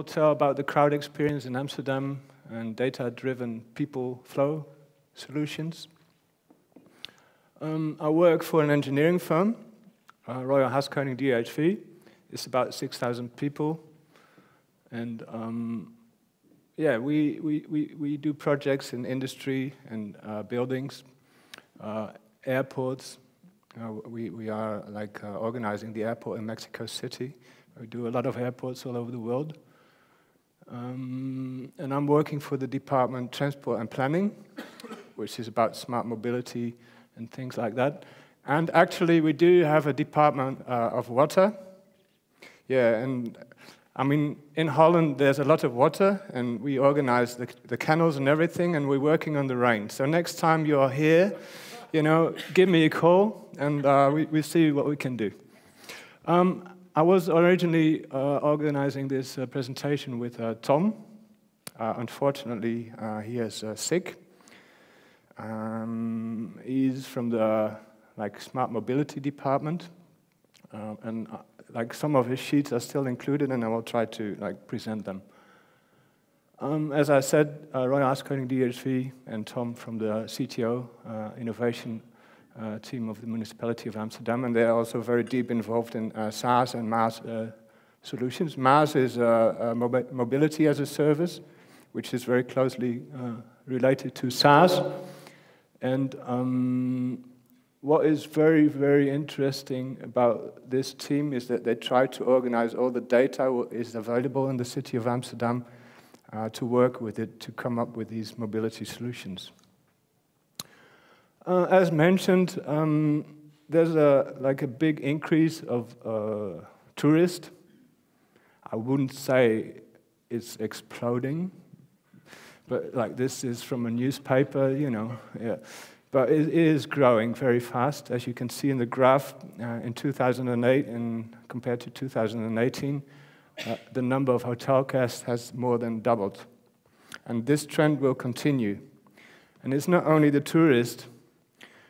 will tell about the crowd experience in Amsterdam and data-driven people flow solutions. I work for an engineering firm, Royal Haskoning DHV. It's about 6,000 people. And yeah, we do projects in industry and buildings, airports. We are like organizing the airport in Mexico City. We do a lot of airports all over the world. And I'm working for the Department Transport and Planning, which is about smart mobility and things like that. And actually, we do have a department of water. Yeah, and I mean, in Holland, there's a lot of water, and we organize the canals and everything, and we're working on the rain. So next time you're here, you know, give me a call, and we see what we can do. I was originally organizing this presentation with Tom. Unfortunately, he is sick. He's from the smart mobility department, and some of his sheets are still included, and I will try to present them. As I said, Roy Haskoning DHV and Tom from the CTO innovation team of the Municipality of Amsterdam, and they're also very deep involved in SaaS and MaaS solutions. MaaS is mobility as a service, which is very closely related to SaaS. And what is very, very interesting about this team is that they try to organize all the data that is available in the City of Amsterdam to work with it to come up with these mobility solutions. As mentioned, there's a big increase of tourists. I wouldn't say it's exploding, but this is from a newspaper, you know. Yeah. But it is growing very fast, as you can see in the graph. In 2008, and compared to 2018, the number of hotel guests has more than doubled, and this trend will continue. And it's not only the tourists,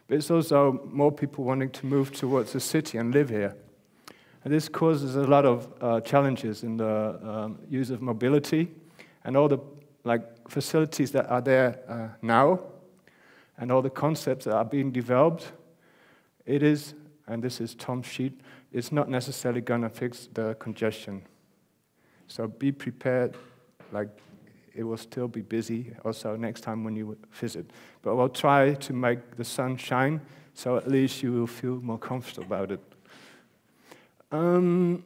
but it's also more people wanting to move towards the city and live here. And this causes a lot of challenges in the use of mobility and all the facilities that are there now and all the concepts that are being developed. It is, and this is Tom's sheet, it's not necessarily going to fix the congestion. So be prepared, it will still be busy also next time when you visit. But we'll try to make the sun shine, so at least you will feel more comfortable about it. Then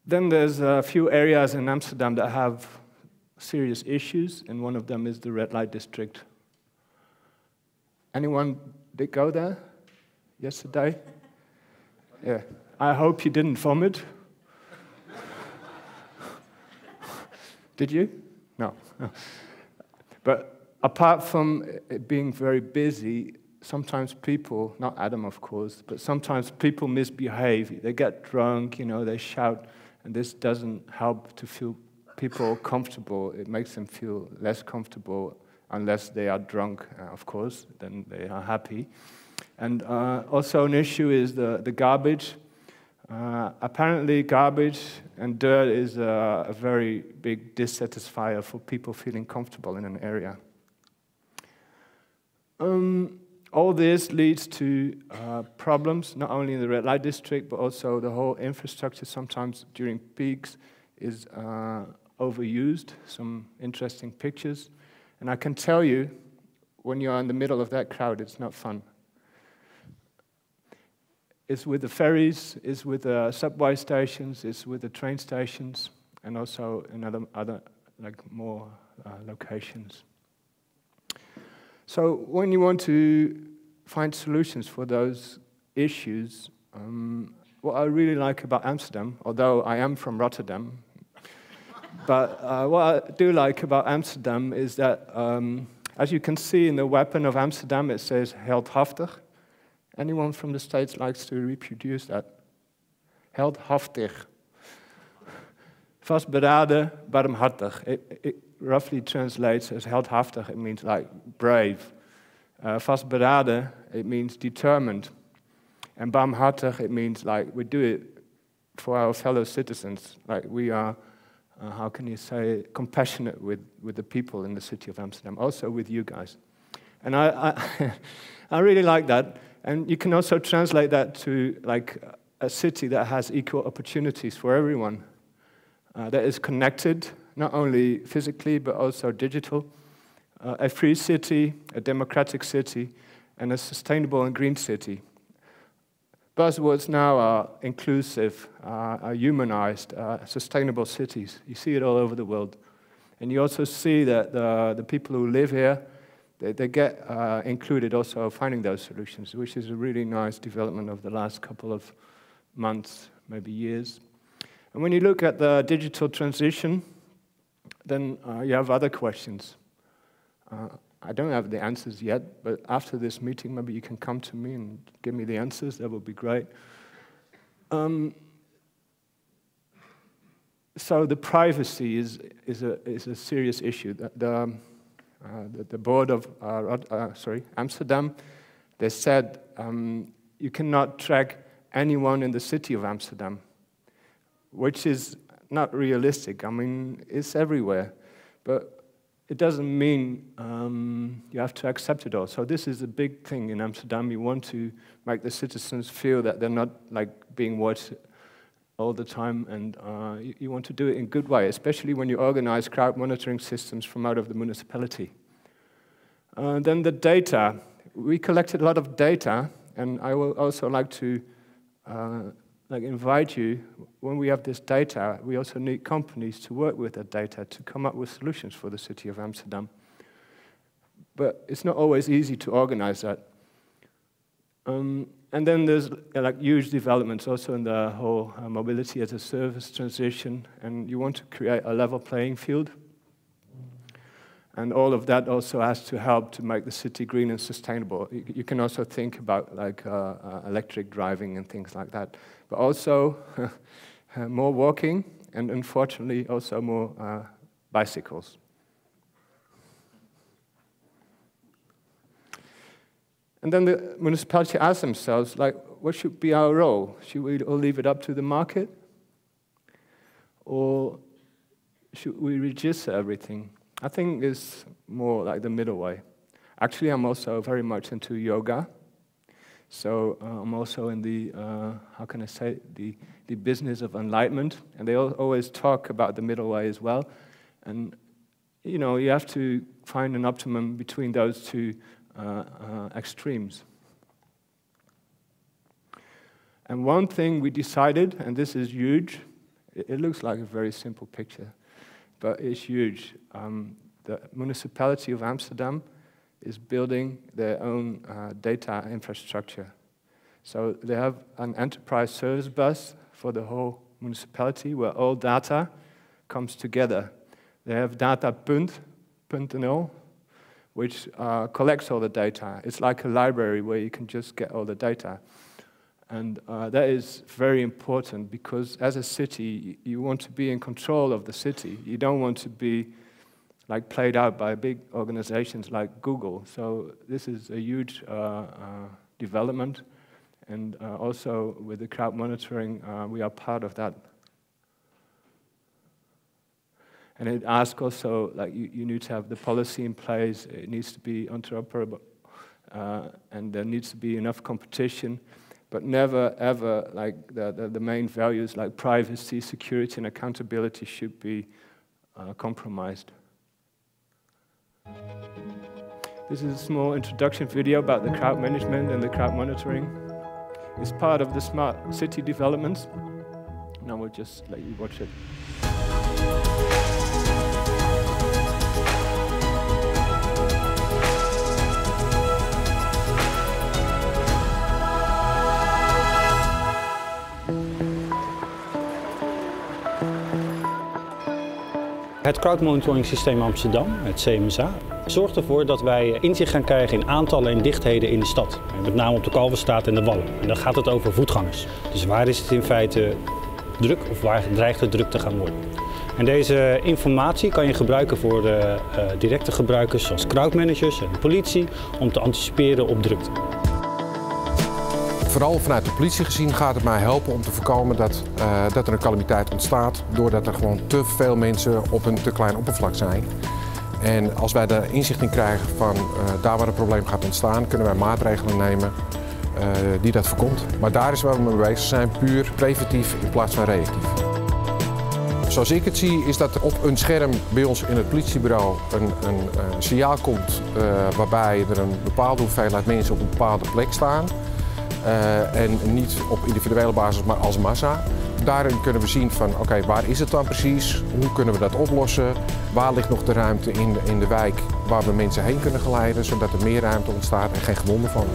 there's a few areas in Amsterdam that have serious issues, and one of them is the red light district. Anyone did go there yesterday? Yeah. I hope you didn't vomit. Did you? No. But apart from it being very busy, sometimes people, not Adam of course, but sometimes people misbehave. They get drunk, you know, they shout, and this doesn't help to feel people comfortable. It makes them feel less comfortable unless they are drunk, of course, then they are happy. And also an issue is the garbage. Apparently garbage and dirt is a very big dissatisfier for people feeling comfortable in an area. All this leads to problems, not only in the red light district, but also the whole infrastructure sometimes during peaks is overused. Some interesting pictures. And I can tell you, when you're in the middle of that crowd, it's not fun. It's with the ferries, it's with the subway stations, it's with the train stations, and also in other more locations. So when you want to find solutions for those issues, what I really like about Amsterdam, although I am from Rotterdam, but what I do like about Amsterdam is that, as you can see in the weapon of Amsterdam, it says heldhaftig. Anyone from the States likes to reproduce that? Heldhaftig. Vastberaden, barmhartig. It roughly translates as heldhaftig. It means brave. Vastberaden, it means determined. And barmhartig, it means we do it for our fellow citizens. We are how can you say, compassionate with the people in the city of Amsterdam, also with you guys. And I really like that. And you can also translate that to like a city that has equal opportunities for everyone, that is connected, not only physically, but also digital. A free city, a democratic city, and a sustainable and green city. Buzzwords now are inclusive, are humanized, sustainable cities. You see it all over the world. And you also see that the people who live here, they get included also finding those solutions, which is a really nice development of the last couple of months, maybe years. And when you look at the digital transition, then you have other questions. I don't have the answers yet, but after this meeting, maybe you can come to me and give me the answers. That would be great. So the privacy is a serious issue. The board of Amsterdam, they said you cannot track anyone in the city of Amsterdam, which is not realistic. I mean, it's everywhere, but it doesn't mean you have to accept it all. So this is a big thing in Amsterdam. You want to make the citizens feel that they're not like being watched all the time, and you want to do it in a good way, especially when you organize crowd monitoring systems from out of the municipality. Then the data. We collected a lot of data, and I will also like to invite you, when we have this data, we also need companies to work with that data to come up with solutions for the city of Amsterdam. But it's not always easy to organize that. And then there's like huge developments also in the whole mobility as a service transition, and you want to create a level playing field. And all of that also has to help to make the city green and sustainable. You can also think about like electric driving and things like that. But also more walking, and unfortunately also more bicycles. And then the municipality asks themselves, like, what should be our role? Should we all leave it up to the market? Or should we register everything? I think it's more like the middle way. Actually, I'm also very much into yoga. So I'm also in the, how can I say, the business of enlightenment. And they always talk about the middle way as well. And, you know, you have to find an optimum between those two extremes. And one thing we decided, and this is huge, it looks like a very simple picture, but it's huge. The municipality of Amsterdam is building their own data infrastructure. So they have an enterprise service bus for the whole municipality where all data comes together. They have data.nl, which collects all the data. It's like a library where you can just get all the data. And that is very important because as a city, you want to be in control of the city. You don't want to be like played out by big organizations like Google. So this is a huge development. And also with the crowd monitoring, we are part of that. And it asks also, like, you need to have the policy in place, it needs to be interoperable, and there needs to be enough competition, but never, ever, like, the main values like privacy, security, and accountability should be compromised. This is a small introduction video about the crowd management and the crowd monitoring. It's part of the smart city developments. Now we'll just let you watch it. Het crowdmonitoring systeem Amsterdam, het CMSA, zorgt ervoor dat wij inzicht gaan krijgen in aantallen en dichtheden in de stad. Met name op de Kalverstraat en de Wallen. En dan gaat het over voetgangers. Dus waar is het in feite druk of waar dreigt het druk te gaan worden? En deze informatie kan je gebruiken voor de directe gebruikers zoals crowdmanagers en de politie om te anticiperen op drukte. Vooral vanuit de politie gezien gaat het mij helpen om te voorkomen dat er een calamiteit ontstaat doordat er gewoon te veel mensen op een te klein oppervlak zijn. En als wij er inzicht in krijgen van daar waar een probleem gaat ontstaan, kunnen wij maatregelen nemen die dat voorkomt. Maar daar is waar we mee bezig zijn, puur preventief in plaats van reactief. Zoals ik het zie is dat op een scherm bij ons in het politiebureau een signaal komt waarbij er een bepaalde hoeveelheid mensen op een bepaalde plek staan. En niet op individuele basis, maar als massa. Daarin kunnen we zien van oké, waar is het dan precies? Hoe kunnen we dat oplossen? Waar ligt nog de ruimte in de wijk waar we mensen heen kunnen geleiden, zodat er meer ruimte ontstaat en geen gewonden vallen.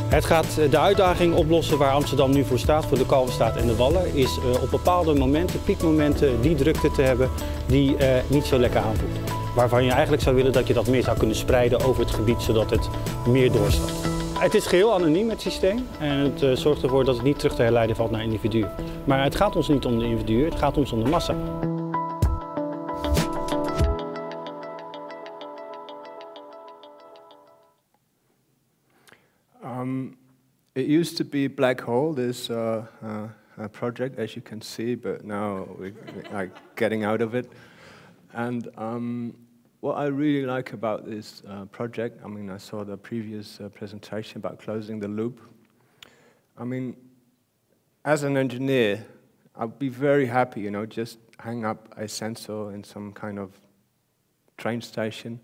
Het gaat de uitdaging oplossen waar Amsterdam nu voor staat, voor de Kalverstraat en de Wallen, is op bepaalde momenten, piekmomenten, die drukte te hebben die niet zo lekker aanvoelt. Waarvan je eigenlijk zou willen dat je dat meer zou kunnen spreiden over het gebied, zodat het meer doorstaat. Het is geheel anoniem, het systeem, en het zorgt ervoor dat het niet terug te herleiden valt naar individu. Maar het gaat ons niet om de individu, het gaat ons om de massa. It used to be Black Hole, this project, as you can see, but now we're like getting out of it. And what I really like about this project, I mean, I saw the previous presentation about closing the loop. I mean, as an engineer, I'd be very happy, you know, just hang up a sensor in some kind of train station,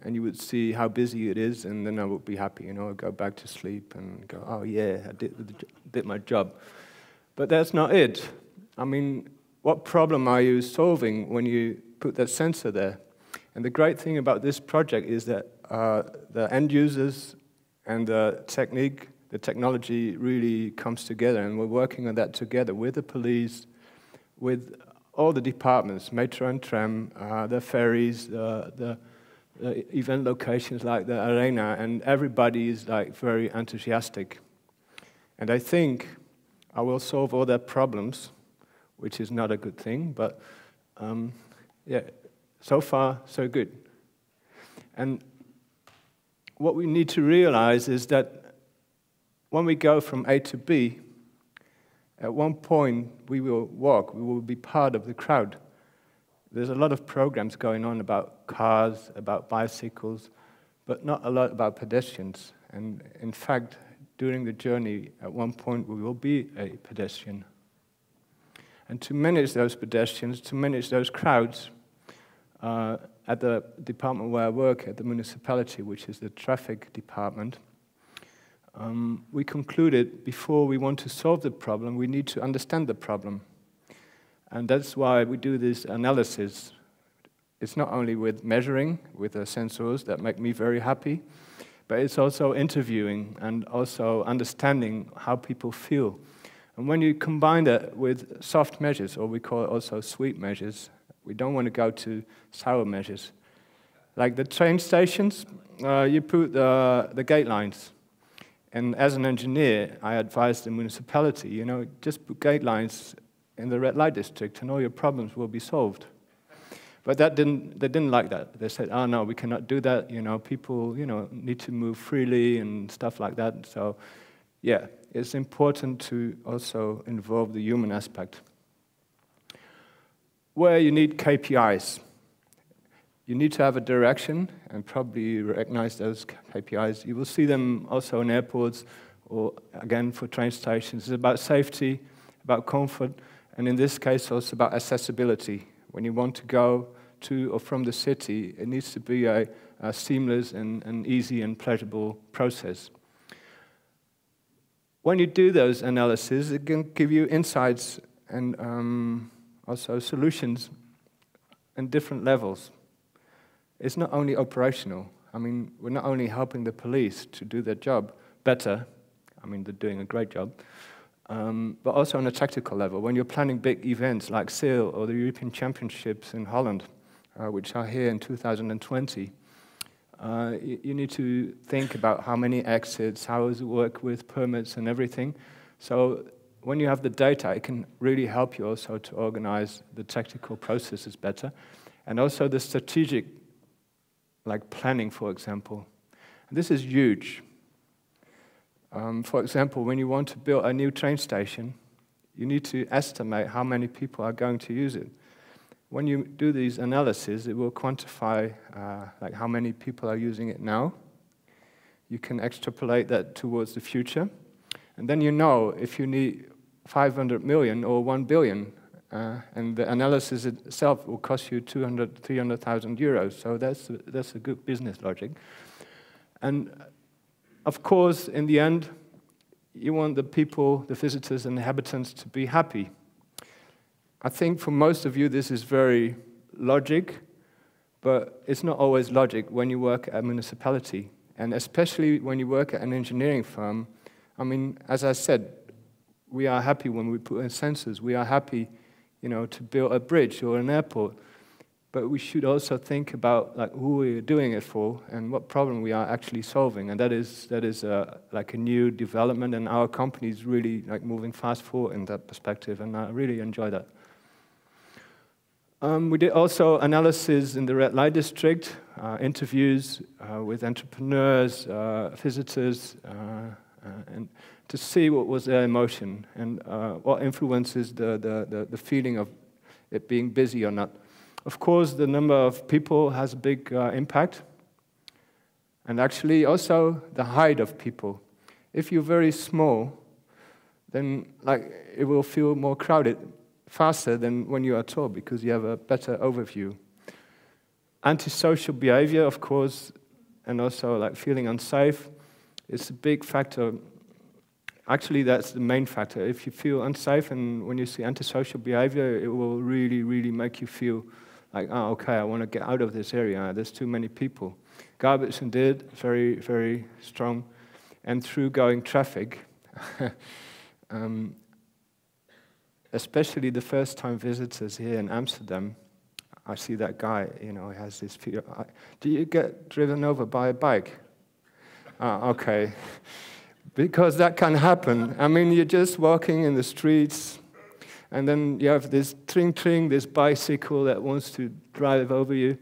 and you would see how busy it is, and then I would be happy, you know, I'd go back to sleep and go, oh yeah, I did my job. But that's not it. I mean, what problem are you solving when you put that sensor there? And the great thing about this project is that the end users and the technology really comes together, and we're working on that together with the police, with all the departments, metro and tram, the ferries, the event locations like the arena, and everybody is like very enthusiastic. And I think I will solve all their problems, which is not a good thing, but yeah, so far so good. And what we need to realize is that when we go from A to B, at one point we will walk, we will be part of the crowd. There's a lot of programs going on about cars, about bicycles, but not a lot about pedestrians. And in fact, during the journey, at one point we will be a pedestrian. And to manage those pedestrians, to manage those crowds, at the department where I work, at the municipality, which is the traffic department, we concluded before we want to solve the problem, we need to understand the problem. And that's why we do this analysis. It's not only with measuring, with the sensors that make me very happy, but it's also interviewing and also understanding how people feel. And when you combine that with soft measures, or we call it also sweet measures, we don't want to go to sour measures. Like the train stations, you put the gate lines. And as an engineer, I advise the municipality, you know, just put gate lines in the red light district and all your problems will be solved. But they didn't like that. They said, oh no, we cannot do that, you know, people, you know, need to move freely and stuff like that. So yeah, it's important to also involve the human aspect. Where you need KPIs, you need to have a direction and probably recognize those KPIs. You will see them also in airports or, again, for train stations. It's about safety, about comfort, and in this case also about accessibility. When you want to go to or from the city, it needs to be a seamless and easy and pleasurable process. When you do those analyses, it can give you insights and also solutions in different levels. It's not only operational. I mean, we're not only helping the police to do their job better, I mean, they're doing a great job, but also on a tactical level. When you're planning big events like SAIL or the European Championships in Holland, which are here in 2020, you need to think about how many exits, how does it work with permits and everything. So when you have the data, it can really help you also to organize the tactical processes better. And also the strategic, like planning, for example. This is huge. For example, when you want to build a new train station, you need to estimate how many people are going to use it. When you do these analyses, it will quantify like how many people are using it now. You can extrapolate that towards the future. And then you know if you need 500 million or 1 billion. And the analysis itself will cost you 200,000, 300,000 euros. So that's a good business logic. And of course, in the end, you want the people, the visitors and inhabitants to be happy. I think for most of you, this is very logic, but it's not always logic when you work at a municipality. And especially when you work at an engineering firm. I mean, as I said, we are happy when we put in sensors. We are happy, you know, to build a bridge or an airport. But we should also think about like who we're doing it for and what problem we are actually solving. And that is like a new development, and our company is really like moving fast forward in that perspective, and I really enjoy that. We did also analysis in the red light district, interviews with entrepreneurs, visitors, and to see what was their emotion and what influences the feeling of it being busy or not. Of course, the number of people has a big impact, and actually also the height of people. If you're very small, then like it will feel more crowded faster than when you are tall because you have a better overview. Antisocial behavior, of course, and also like feeling unsafe is a big factor. Actually, that's the main factor. If you feel unsafe and when you see antisocial behavior, it will really, really make you feel like, oh, okay, I want to get out of this area. There's too many people. Garbage and dirt, very, very strong. And through-going traffic, especially the first-time visitors here in Amsterdam, I see that guy, you know, he has this fear. Do you get driven over by a bike? Okay. Because that can happen. I mean, you're just walking in the streets, and then you have this tring-tring, this bicycle that wants to drive over you,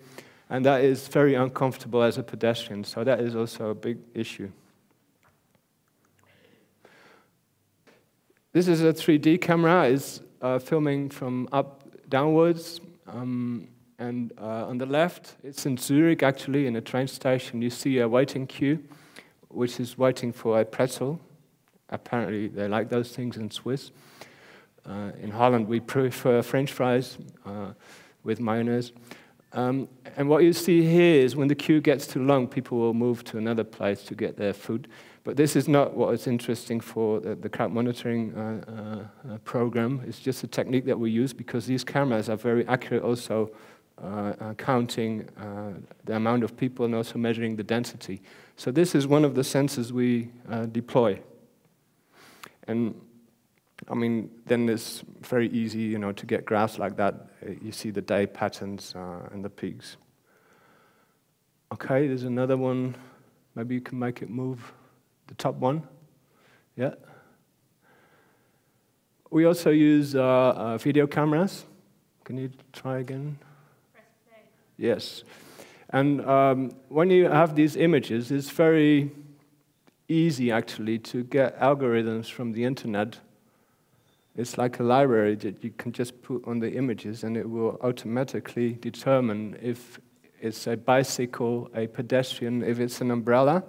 and that is very uncomfortable as a pedestrian, so that is also a big issue. This is a 3D camera. It's filming from up downwards, and on the left, it's in Zurich, actually, in a train station. You see a waiting queue, which is waiting for a pretzel. Apparently, they like those things in Swiss. In Holland, we prefer French fries with mayonnaise. And what you see here is when the queue gets too long, people will move to another place to get their food. But this is not what is interesting for the crowd monitoring program. It's just a technique that we use because these cameras are very accurate also counting the amount of people and also measuring the density. So this is one of the sensors we deploy. And I mean, then it's very easy, you know, to get graphs like that. You see the day patterns and the peaks. Okay, there's another one. Maybe you can make it move. The top one. Yeah. We also use video cameras. Can you try again? Press play. Yes. And when you have these images, it's very easy, actually, to get algorithms from the internet. It's like a library that you can just put on the images, and it will automatically determine if it's a bicycle, a pedestrian, if it's an umbrella.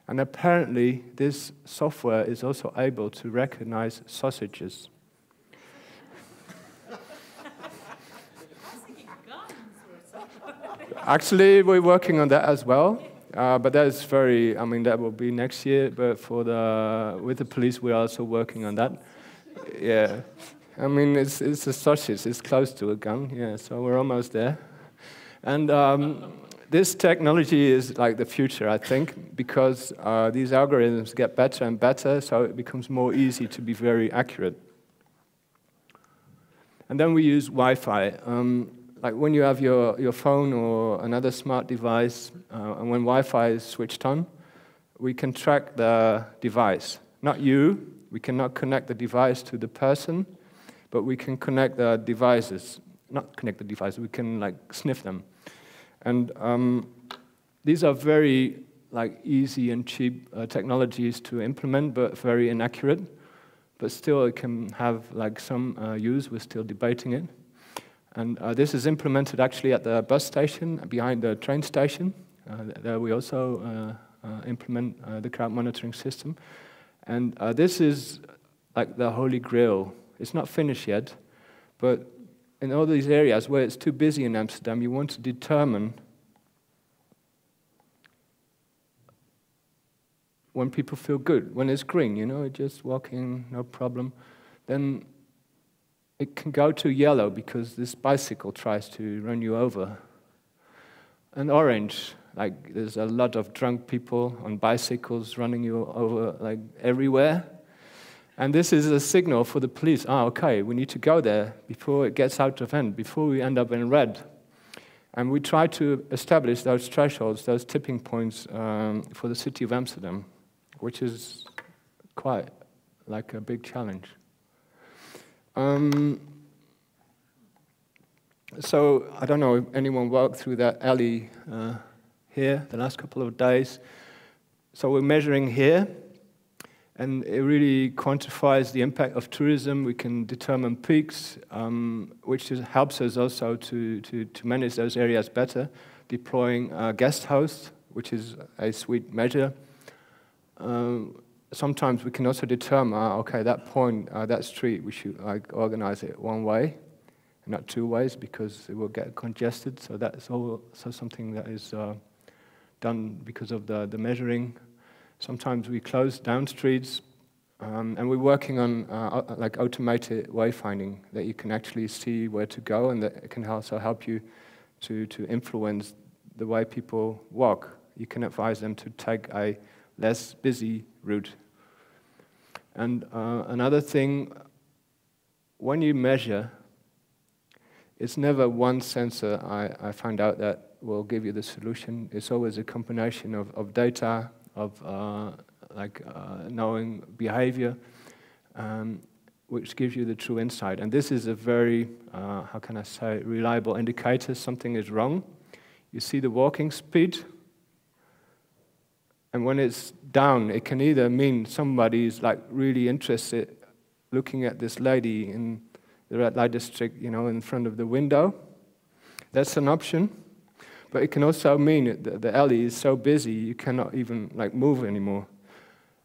And apparently, this software is also able to recognize sausages. Actually, we're working on that as well. But that is very, I mean, that will be next year. But with the police, we're also working on that. Yeah. I mean, it's a sausage. It's close to a gun. Yeah, so we're almost there. And this technology is like the future, I think, because these algorithms get better and better, so it becomes more easy to be very accurate. And then we use Wi-Fi. Like when you have your phone or another smart device, and when Wi-Fi is switched on, we can track the device. Not you. We cannot connect the device to the person, but we can connect the devices. Not connect the devices. We can like sniff them. And these are very like easy and cheap technologies to implement, but very inaccurate. But still, it can have like some use. We're still debating it. And this is implemented actually at the bus station behind the train station. There we also implement the crowd monitoring system. And this is like the holy grail. It's not finished yet, but in all these areas where it's too busy in Amsterdam, you want to determine when people feel good, when it's green, you know, just walking, no problem. Then it can go to yellow because this bicycle tries to run you over. And orange, like there's a lot of drunk people on bicycles running you over like everywhere. And this is a signal for the police. Okay, we need to go there before it gets out of hand, before we end up in red. And we try to establish those thresholds, those tipping points for the City of Amsterdam, which is quite like a big challenge. So I don't know if anyone walked through that alley here the last couple of days. So we're measuring here, and it really quantifies the impact of tourism. We can determine peaks, which helps us also to manage those areas better, deploying guest hosts, which is a sweet measure. Sometimes we can also determine, okay, that point, that street, we should like organize it one way, not two ways, because it will get congested. So that's also something that is done because of the measuring. Sometimes we close down streets, and we're working on like automated wayfinding, that you can actually see where to go, and that it can also help you to influence the way people walk. You can advise them to take a less busy route. And another thing, when you measure, it's never one sensor, I found out, that will give you the solution. It's always a combination of data, of knowing behavior, which gives you the true insight. And this is a very, how can I say, reliable indicator something is wrong. You see the walking speed, and when it's down, it can either mean somebody's like really interested looking at this lady in the red light district, you know, in front of the window. That's an option. But it can also mean that the alley is so busy you cannot even like move anymore.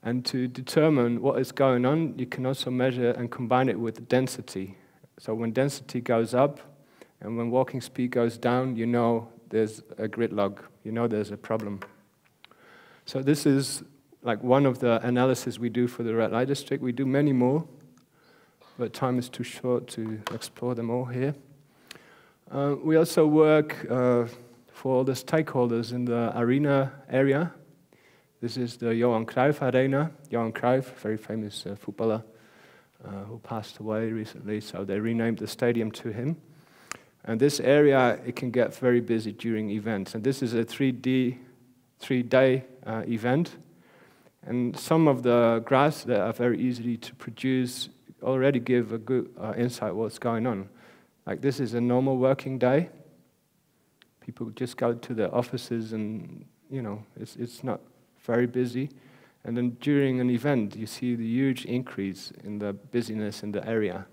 And to determine what is going on, you can also measure and combine it with density. So when density goes up and when walking speed goes down, you know there's a gridlock, you know there's a problem. So this is like one of the analyses we do for the red light district. We do many more, but time is too short to explore them all here. We also work for all the stakeholders in the arena area. This is the Johan Cruyff Arena. Johan Cruyff, very famous footballer who passed away recently, so they renamed the stadium to him. And this area, it can get very busy during events. And this is a three-day event. And some of the graphs that are very easy to produce already give a good insight what's going on. Like this is a normal working day. People just go to their offices and, you know, it's not very busy. And then during an event, you see the huge increase in the busyness in the area.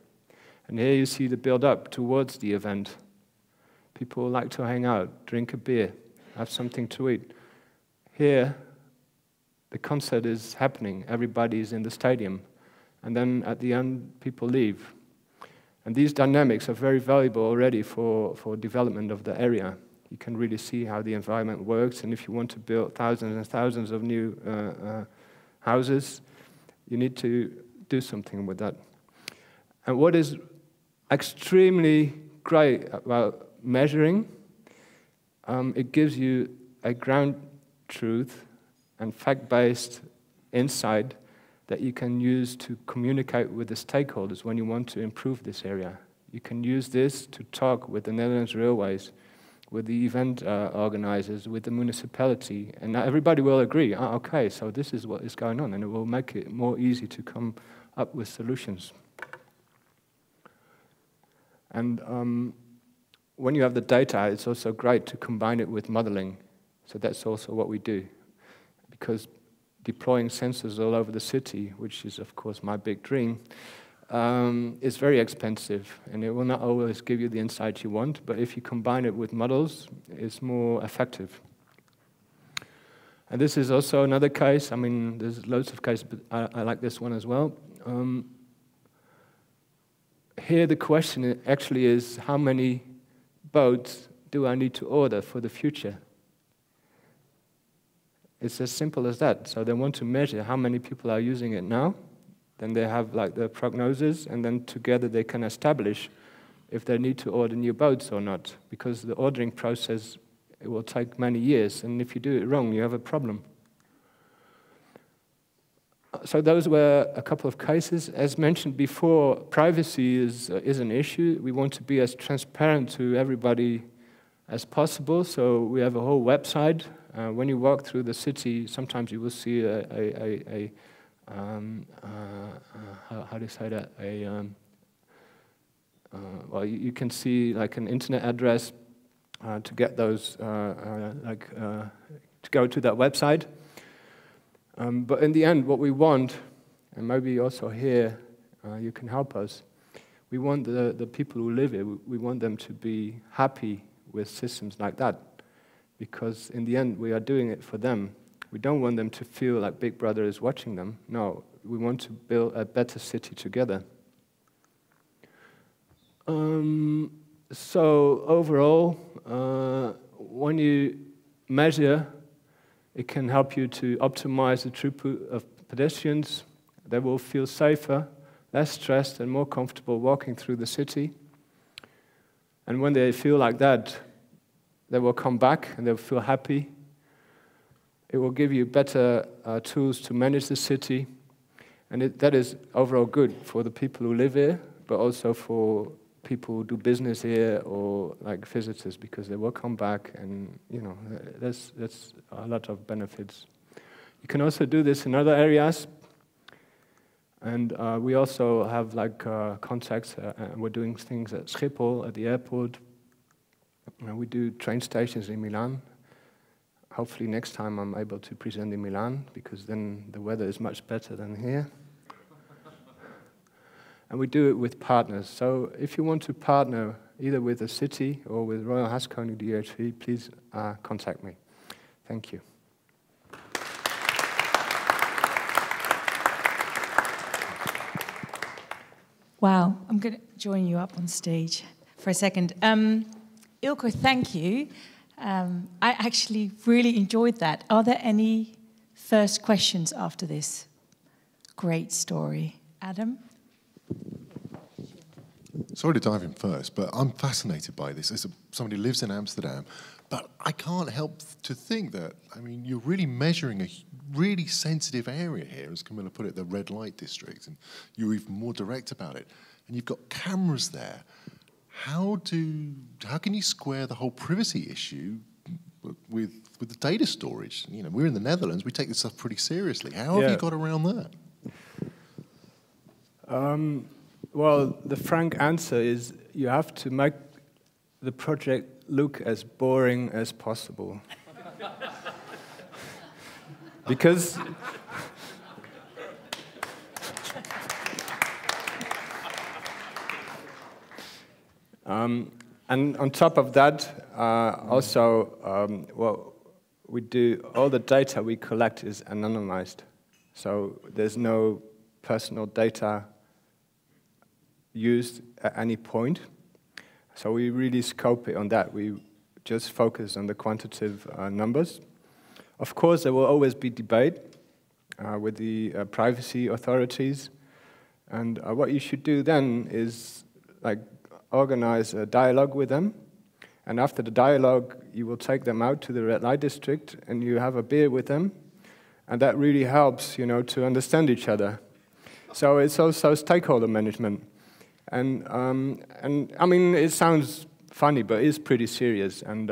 And here you see the build-up towards the event. People like to hang out, drink a beer, have something to eat. Here, the concert is happening. Everybody's in the stadium. And then at the end, people leave. And these dynamics are very valuable already for development of the area. You can really see how the environment works, and if you want to build thousands and thousands of new houses, you need to do something with that. And what is extremely great about measuring, it gives you a ground truth and fact-based insight that you can use to communicate with the stakeholders when you want to improve this area. You can use this to talk with the Netherlands Railways, with the event organizers, with the municipality, and everybody will agree, okay, so this is what is going on, and it will make it more easy to come up with solutions. And when you have the data, it's also great to combine it with modeling. So that's also what we do. because deploying sensors all over the city, which is of course my big dream, is very expensive, and it will not always give you the insight you want, but if you combine it with models, it's more effective. And this is also another case. I mean, there's loads of cases, but I like this one as well. Here the question actually is, how many boats do I need to order for the future? It's as simple as that. So they want to measure how many people are using it now. Then they have like the prognosis, and then together they can establish if they need to order new boats or not. Because the ordering process, it will take many years, and if you do it wrong, you have a problem. So those were a couple of cases. As mentioned before, privacy is an issue. We want to be as transparent to everybody as possible, so we have a whole website. When you walk through the city, sometimes you will see how do you say that? Well, you can see like an internet address to get those, to go to that website. But in the end, what we want, and maybe also here you can help us, we want the people who live here, we want them to be happy with systems like that. Because in the end, we are doing it for them. We don't want them to feel like Big Brother is watching them. No, we want to build a better city together. So overall, when you measure, it can help you to optimize the throughput of pedestrians. They will feel safer, less stressed, and more comfortable walking through the city. And when they feel like that, they will come back and they'll feel happy. It will give you better tools to manage the city. And that is overall good for the people who live here, but also for people who do business here or like visitors, because they will come back, and you know, that's a lot of benefits. You can also do this in other areas. And we also have like contacts, and we're doing things at Schiphol, at the airport. We do train stations in Milan. Hopefully next time I'm able to present in Milan, because then the weather is much better than here. And we do it with partners. So if you want to partner either with the city or with Royal Haskoning DHV, please contact me. Thank you. Wow, I'm going to join you up on stage for a second. Eelco, thank you. I actually really enjoyed that. Are there any first questions after this great story? Adam? Sorry to dive in first, but I'm fascinated by this as somebody who lives in Amsterdam. But I can't help to think that, I mean, you're really measuring a really sensitive area here, as Camilla put it, the red light district, and you're even more direct about it. And you've got cameras there. How can you square the whole privacy issue with the data storage? You know, we're in the Netherlands, we take this stuff pretty seriously. How have you got around that? Well, the frank answer is you have to make the project look as boring as possible. Because and on top of that, also, well, we do all the data we collect is anonymized, so there's no personal data used at any point. So we really scope it on that. We just focus on the quantitative numbers. Of course, there will always be debate with the privacy authorities, and what you should do then is like organize a dialogue with them, and after the dialogue, you will take them out to the red light district, and you have a beer with them, and that really helps, you know, to understand each other. So it's also stakeholder management. And I mean, it sounds funny, but it's pretty serious. And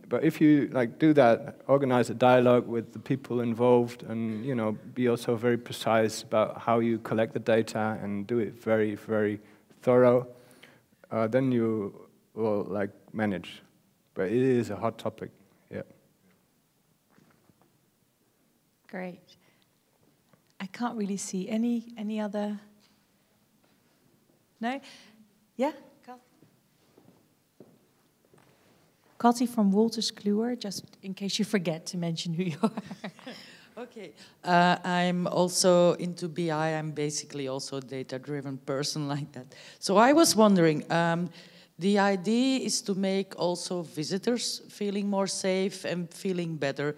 but if you like do that, organize a dialogue with the people involved, and you know, be also very precise about how you collect the data and do it very, very thorough, then you will like manage. But it is a hot topic. Yeah. Great. I can't really see any other. No? Yeah? Kati from Wolters Kluwer, just in case you forget to mention who you are. Okay, I'm also into BI. I'm basically also a data-driven person like that. So I was wondering, the idea is to make also visitors feeling more safe and feeling better.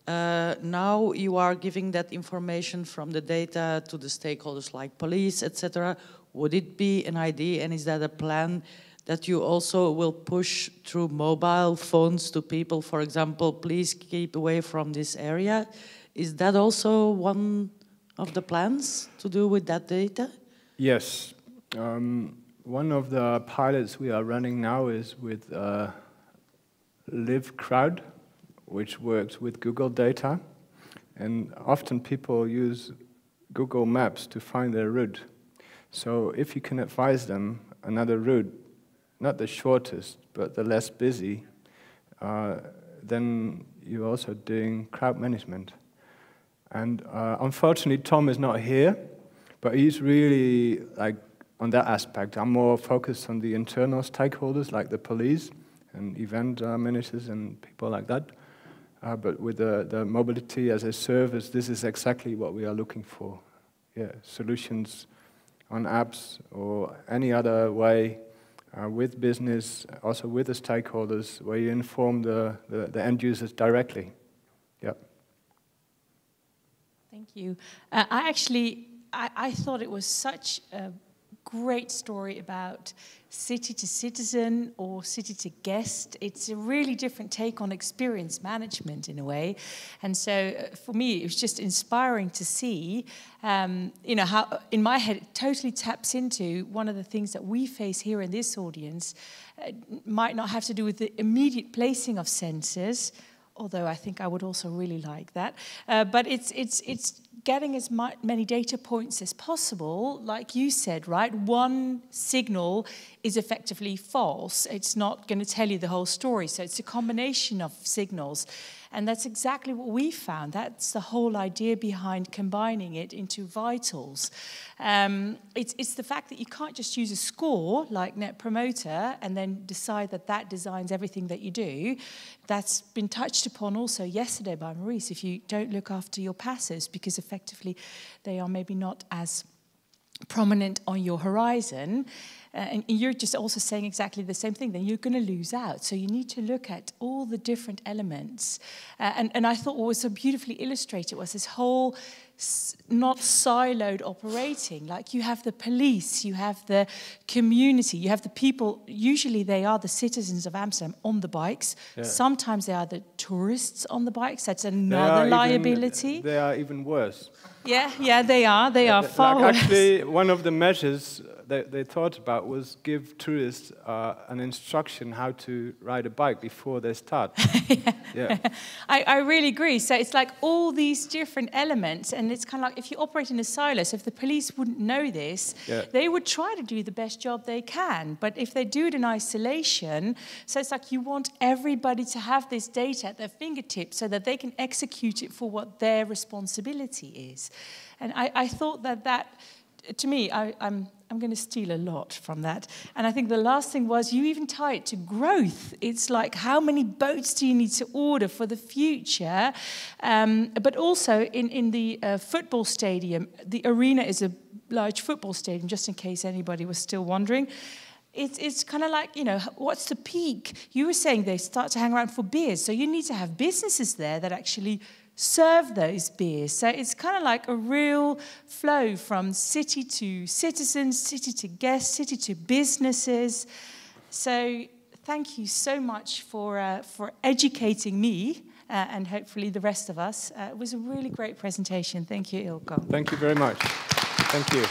Now you are giving that information from the data to the stakeholders like police, etc. Would it be an idea, and is that a plan that you also will push through mobile phones to people, for example, please keep away from this area? Is that also one of the plans to do with that data? Yes. One of the pilots we are running now is with Live Crowd, which works with Google data. And often people use Google Maps to find their route. So if you can advise them another route, not the shortest, but the less busy, then you're also doing crowd management. And unfortunately, Tom is not here, but he's really, like, on that aspect. I'm more focused on the internal stakeholders, like the police and event managers and people like that. But with the mobility as a service, this is exactly what we are looking for. Yeah, solutions on apps or any other way with business, also with the stakeholders, where you inform the end users directly. Yeah. Thank you. I thought it was such a great story about city to citizen or city to guest. It's a really different take on experience management in a way. And so for me, it was just inspiring to see, how in my head it totally taps into one of the things that we face here in this audience. Might not have to do with the immediate placing of sensors, although I think I would also really like that. But it's getting as many data points as possible, like you said, right? One signal is effectively false. It's not going to tell you the whole story. So it's a combination of signals. And that's exactly what we found. That's the whole idea behind combining it into vitals. It's the fact that you can't just use a score like Net Promoter and then decide that that designs everything that you do. That's been touched upon also yesterday by Maurice. If you don't look after your passives, because effectively they are maybe not as prominent on your horizon, and you're just also saying exactly the same thing, then you're going to lose out. So you need to look at all the different elements. And I thought what was so beautifully illustrated was this whole not siloed operating. Like you have the police, you have the community, you have the people, usually they are the citizens of Amsterdam on the bikes. Yeah. Sometimes they are the tourists on the bikes. That's another liability. They are even worse. Yeah, they are. They are far worse. Actually, one of the measures they thought about was give tourists an instruction how to ride a bike before they start. Yeah. I really agree. So it's like all these different elements, and it's kind of like if you operate in a silo, so if the police wouldn't know this, they would try to do the best job they can. But if they do it in isolation, so it's like you want everybody to have this data at their fingertips so that they can execute it for what their responsibility is. And I thought that to me, I'm going to steal a lot from that. And I think the last thing was you even tie it to growth. It's like how many boats do you need to order for the future? But also in the football stadium, the arena is a large football stadium, just in case anybody was still wondering. It's kind of like, what's the peak? You were saying they start to hang around for beers. So you need to have businesses there that actually serve those beers. So it's kind of like a real flow from city to citizens, city to guests, city to businesses. So thank you so much for educating me and hopefully the rest of us. It was a really great presentation. Thank you, Eelco. Thank you very much. Thank you.